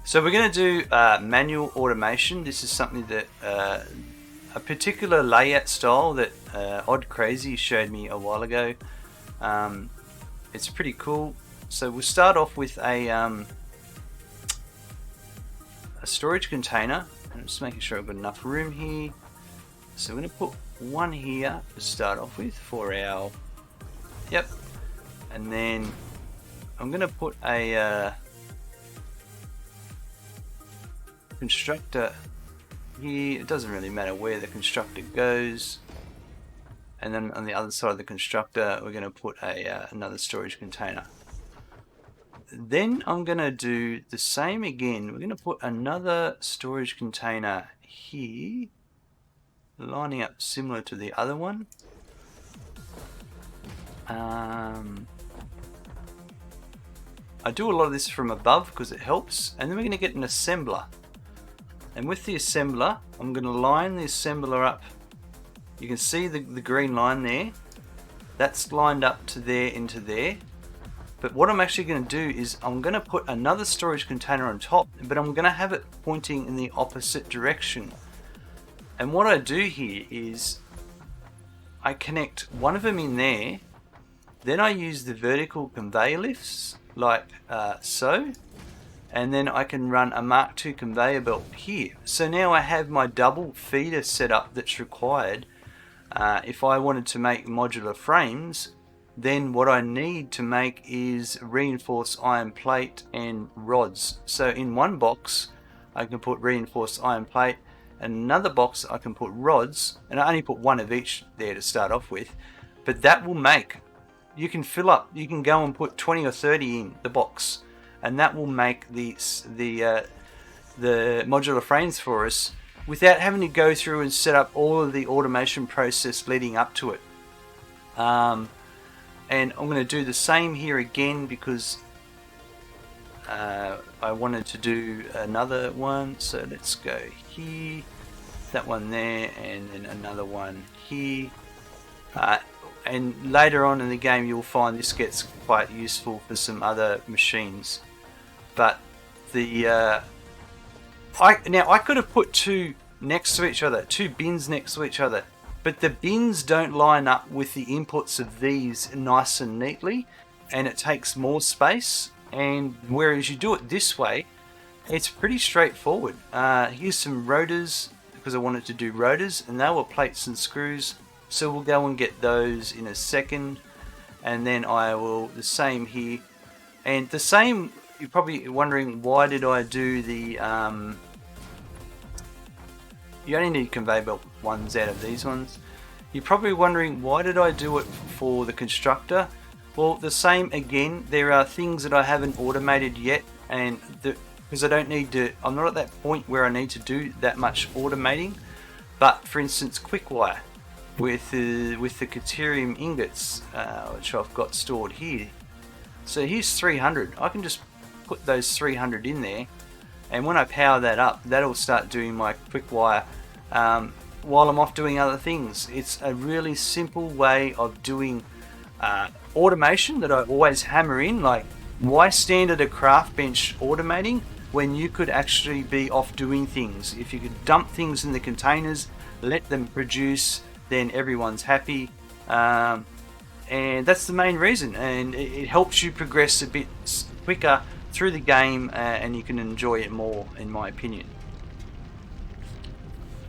So we're going to do manual automation. This is something that a particular layout style that Odd Crazy showed me a while ago. It's pretty cool. So we'll start off with a storage container. I'm just making sure I've got enough room here. So we're going to put one here to start off with for our, yep. And then I'm going to put a constructor here. It doesn't really matter where the constructor goes. And then on the other side of the constructor, we're going to put another storage container. Then I'm going to do the same again. We're going to put another storage container here, lining up similar to the other one. I do a lot of this from above because it helps. And then we're going to get an assembler. And with the assembler, I'm going to line the assembler up. You can see the green line there. That's lined up to there into there. But what I'm actually going to do is I'm going to put another storage container on top, but I'm going to have it pointing in the opposite direction. And what I do here is I connect one of them in there. Then I use the vertical conveyor lifts like so. And then I can run a Mark II conveyor belt here. So now I have my double feeder setup that's required. If I wanted to make modular frames, then what I need to make is reinforced iron plate and rods. So in one box, I can put reinforced iron plate, and another box I can put rods, and I only put one of each there to start off with. But that will make, you can fill up, you can go and put 20 or 30 in the box. And that will make the modular frames for us without having to go through and set up all of the automation process leading up to it. And I'm going to do the same here again because I wanted to do another one. So let's go here, that one there, and then another one here. And later on in the game you'll find this gets quite useful for some other machines. But I could have put two next to each other, two bins next to each other, but the bins don't line up with the inputs of these nice and neatly, and it takes more space. And whereas you do it this way, it's pretty straightforward. Here's some rotors because I wanted to do rotors, and they were plates and screws. So we'll go and get those in a second, and then I will the same here, and the same. You're probably wondering, why did I do the you only need conveyor belt ones out of these ones. You're probably wondering, why did I do it for the constructor? Well, the same again. There are things that I haven't automated yet, and because I don't need to, I'm not at that point where I need to do that much automating. But for instance, quick wire with the Caterium ingots, which I've got stored here. So here's 300. I can just put those 300 in there, and when I power that up, that'll start doing my quick wire while I'm off doing other things. It's a really simple way of doing automation that I always hammer in. Like, why stand at a craft bench automating when you could actually be off doing things? If you could dump things in the containers, let them produce, then everyone's happy. And that's the main reason, and it helps you progress a bit quicker through the game, and you can enjoy it more, in my opinion.